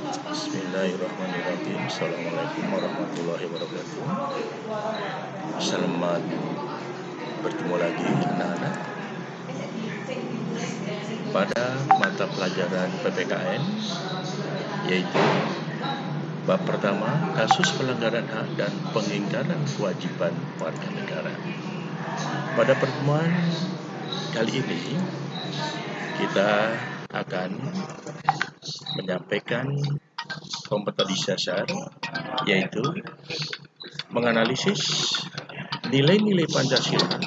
Bismillahirrahmanirrahim. Assalamualaikum warahmatullahi wabarakatuh. Selamat bertemu lagi anak-anak pada mata pelajaran PPKN, yaitu bab pertama, kasus pelanggaran hak dan pengingkaran kewajiban warga negara. Pada pertemuan kali ini kita akan menyampaikan kompetensi dasar, yaitu menganalisis nilai-nilai Pancasila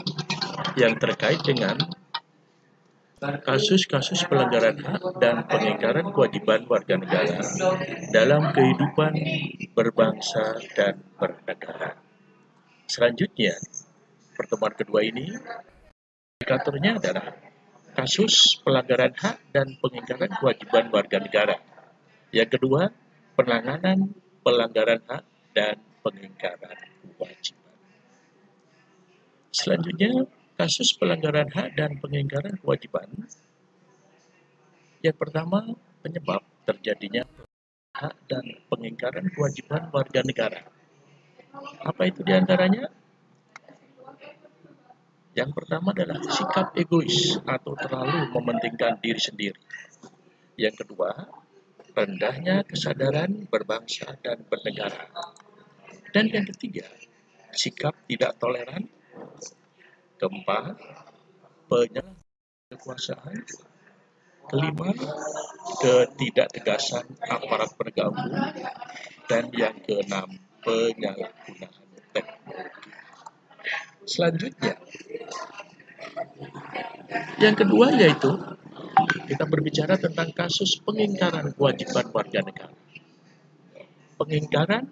yang terkait dengan kasus-kasus pelanggaran hak dan pengingkaran kewajiban warga negara dalam kehidupan berbangsa dan bernegara. Selanjutnya, pertemuan kedua ini indikatornya adalah kasus pelanggaran hak dan pengingkaran kewajiban warga negara. Yang kedua, penanganan pelanggaran hak dan pengingkaran kewajiban. Selanjutnya, kasus pelanggaran hak dan pengingkaran kewajiban. Yang pertama, penyebab terjadinya hak dan pengingkaran kewajiban warga negara. Apa itu diantaranya? Yang pertama adalah sikap egois atau terlalu mementingkan diri sendiri. Yang kedua, rendahnya kesadaran berbangsa dan bernegara. Dan yang ketiga, sikap tidak toleran. Keempat, penyalahgunaan kekuasaan. Kelima, ketidaktegasan aparat penegak hukum. Dan yang keenam, penyalahgunaan teknologi. Selanjutnya, yang kedua yaitu kita berbicara tentang kasus pengingkaran kewajiban warga negara. Pengingkaran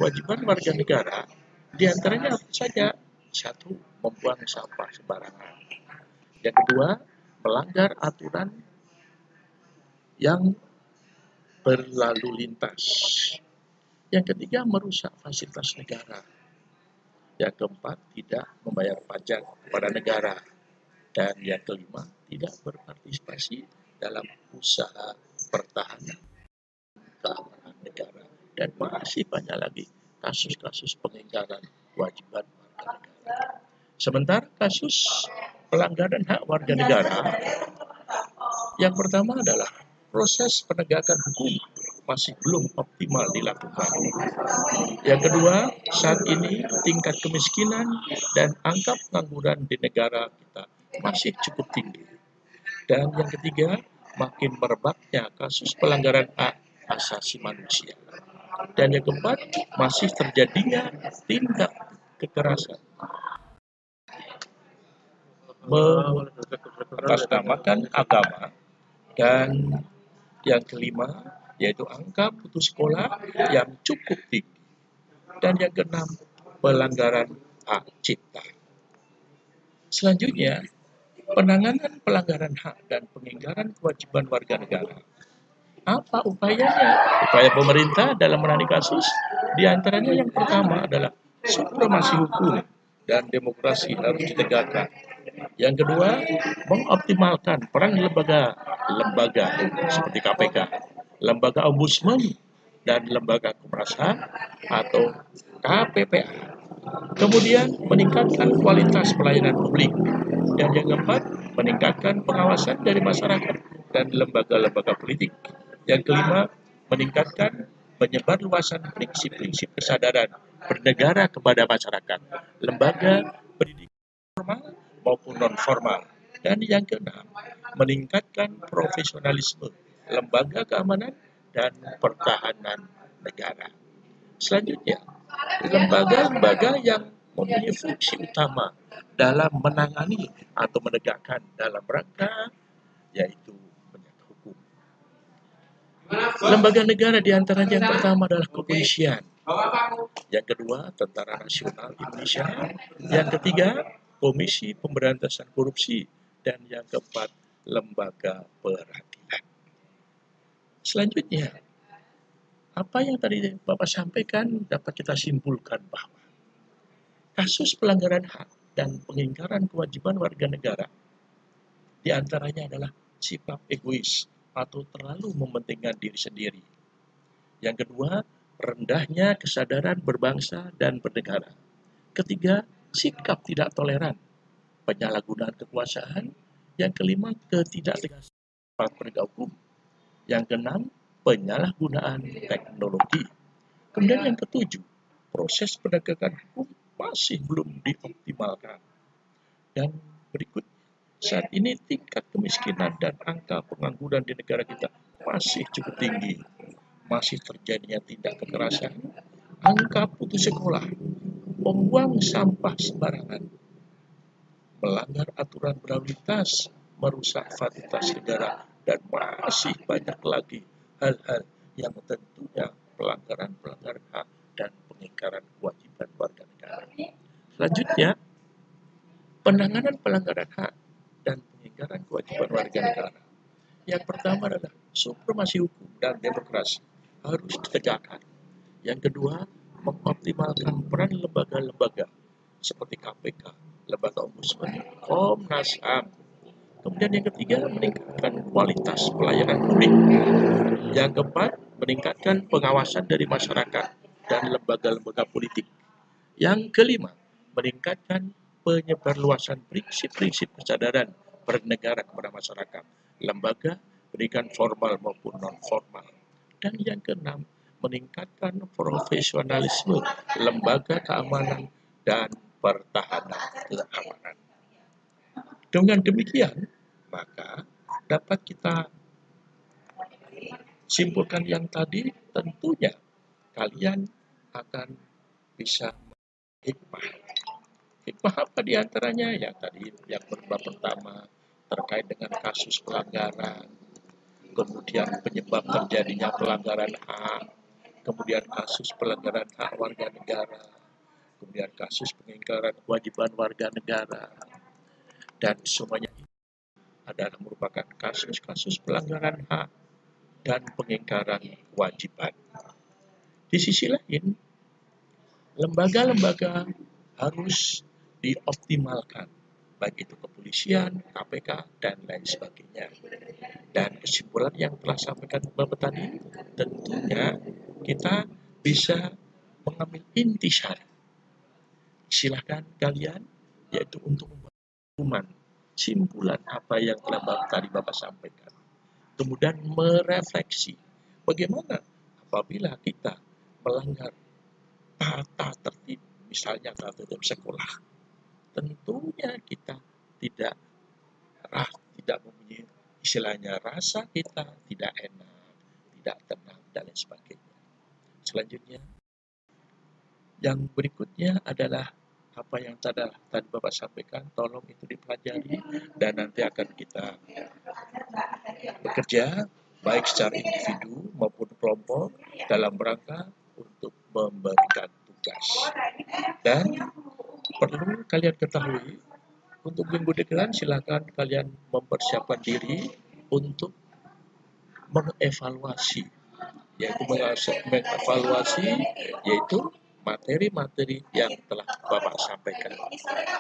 kewajiban warga negara diantaranya apa saja? Satu, membuang sampah sembarangan. Yang kedua, melanggar aturan yang berlalu lintas. Yang ketiga, merusak fasilitas negara. Yang keempat, tidak membayar pajak kepada negara. Dan yang kelima, tidak berpartisipasi dalam usaha pertahanan keamanan negara. Dan masih banyak lagi kasus-kasus pengingkaran kewajiban warga negara. Sementara kasus pelanggaran hak warga negara, yang pertama adalah proses penegakan hukum masih belum optimal dilakukan. Yang kedua, saat ini tingkat kemiskinan dan angka pengangguran di negara kita masih cukup tinggi. Dan yang ketiga, makin merebaknya kasus pelanggaran hak asasi manusia. Dan yang keempat, masih terjadinya tindak kekerasan mengatasnamakan agama. Dan yang kelima, yaitu angka putus sekolah yang cukup tinggi. Dan yang keenam, pelanggaran hak cipta. Selanjutnya, penanganan pelanggaran hak dan pengingkaran kewajiban warga negara. Apa upayanya? Upaya pemerintah dalam menangani kasus, diantaranya yang pertama adalah supremasi hukum dan demokrasi harus ditegakkan. Yang kedua, mengoptimalkan peran lembaga seperti KPK, lembaga ombudsman, dan lembaga Komnas HAM atau KPPA. Kemudian, meningkatkan kualitas pelayanan publik. Dan yang keempat, meningkatkan pengawasan dari masyarakat dan lembaga-lembaga politik. Yang kelima, meningkatkan penyebarluasan prinsip-prinsip kesadaran bernegara kepada masyarakat, lembaga pendidikan formal maupun non-formal. Dan yang keenam, meningkatkan profesionalisme lembaga keamanan dan pertahanan negara. Selanjutnya, lembaga-lembaga yang mempunyai fungsi utama dalam menangani atau menegakkan dalam rangka yaitu penegak hukum. Lembaga negara diantaranya yang pertama adalah kepolisian, yang kedua Tentara Nasional Indonesia, yang ketiga Komisi Pemberantasan Korupsi, dan yang keempat lembaga peradilan. Selanjutnya, apa yang tadi Bapak sampaikan dapat kita simpulkan bahwa kasus pelanggaran hak dan pengingkaran kewajiban warga negara diantaranya adalah sikap egois atau terlalu mementingkan diri sendiri. Yang kedua, rendahnya kesadaran berbangsa dan bernegara. Ketiga, sikap tidak toleran, penyalahgunaan kekuasaan. Yang kelima, ketidaktegasan aparat penegak hukum. Yang keenam, penyalahgunaan teknologi. Kemudian yang ketujuh, proses penegakan hukum masih belum dioptimalkan. Dan berikut, saat ini tingkat kemiskinan dan angka pengangguran di negara kita masih cukup tinggi. Masih terjadinya tindak kekerasan, angka putus sekolah, membuang sampah sembarangan, melanggar aturan berlalu lintas, merusak fasilitas negara, dan masih banyak lagi hal-hal yang tentunya pelanggaran-pelanggaran hak dan pengingkaran kewajiban warga negara. Selanjutnya, penanganan pelanggaran hak dan pengingkaran kewajiban warga negara. Yang pertama adalah supremasi hukum dan demokrasi harus ditegakkan. Yang kedua, mengoptimalkan peran lembaga-lembaga seperti KPK, Lembaga Ombudsman, Komnas HAM. Kemudian yang ketiga, meningkatkan kualitas pelayanan publik. Yang keempat, meningkatkan pengawasan dari masyarakat dan lembaga-lembaga politik. Yang kelima, meningkatkan penyebarluasan prinsip-prinsip kesadaran bernegara kepada masyarakat, lembaga pendidikan formal maupun non-formal. Dan yang keenam, meningkatkan profesionalisme lembaga keamanan dan pertahanan keamanan. Dengan demikian, maka dapat kita simpulkan yang tadi, tentunya kalian akan bisa hikmah. Hikmah apa diantaranya? Yang tadi, yang pertama terkait dengan kasus pelanggaran, kemudian penyebab terjadinya pelanggaran hak, kemudian kasus pelanggaran hak warga negara, kemudian kasus pengingkaran kewajiban warga negara, dan semuanya ini adalah merupakan kasus-kasus pelanggaran hak dan pengingkaran kewajiban. Di sisi lain, lembaga-lembaga harus dioptimalkan, baik itu kepolisian, KPK, dan lain sebagainya. Dan kesimpulan yang telah sampaikan Bapak tadi, tentunya kita bisa mengambil intisari. Silahkan kalian, yaitu untuk membuat rangkuman, simpulan apa yang telah tadi Bapak sampaikan. Kemudian merefleksi, bagaimana apabila kita melanggar tata tertib, misalnya tata tertib sekolah. Tentunya kita tidak mempunyai istilahnya rasa kita tidak enak, tidak tenang, dan lain sebagainya. Selanjutnya, yang berikutnya adalah apa yang tadi Bapak sampaikan, tolong itu dipelajari dan nanti akan kita bekerja baik secara individu maupun kelompok dalam rangka untuk memberikan tugas. Dan perlu kalian ketahui, untuk minggu depan silakan kalian mempersiapkan diri untuk mengevaluasi, yaitu materi-materi yang telah Bapak sampaikan.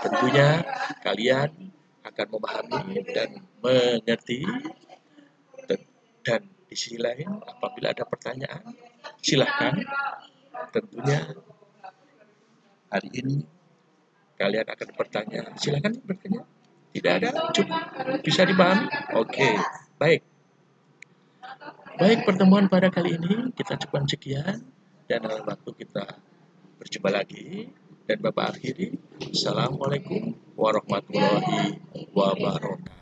Tentunya kalian akan memahami dan mengerti, dan di sisi lain apabila ada pertanyaan silakan. Tentunya hari ini kalian akan bertanya, silakan bertanya. Tidak ada, cukup bisa dipahami. Oke, baik. Pertemuan pada kali ini kita cukupkan sekian, dan dalam waktu kita berjumpa lagi. Dan Bapak akhiri, Assalamualaikum warahmatullahi wabarakatuh.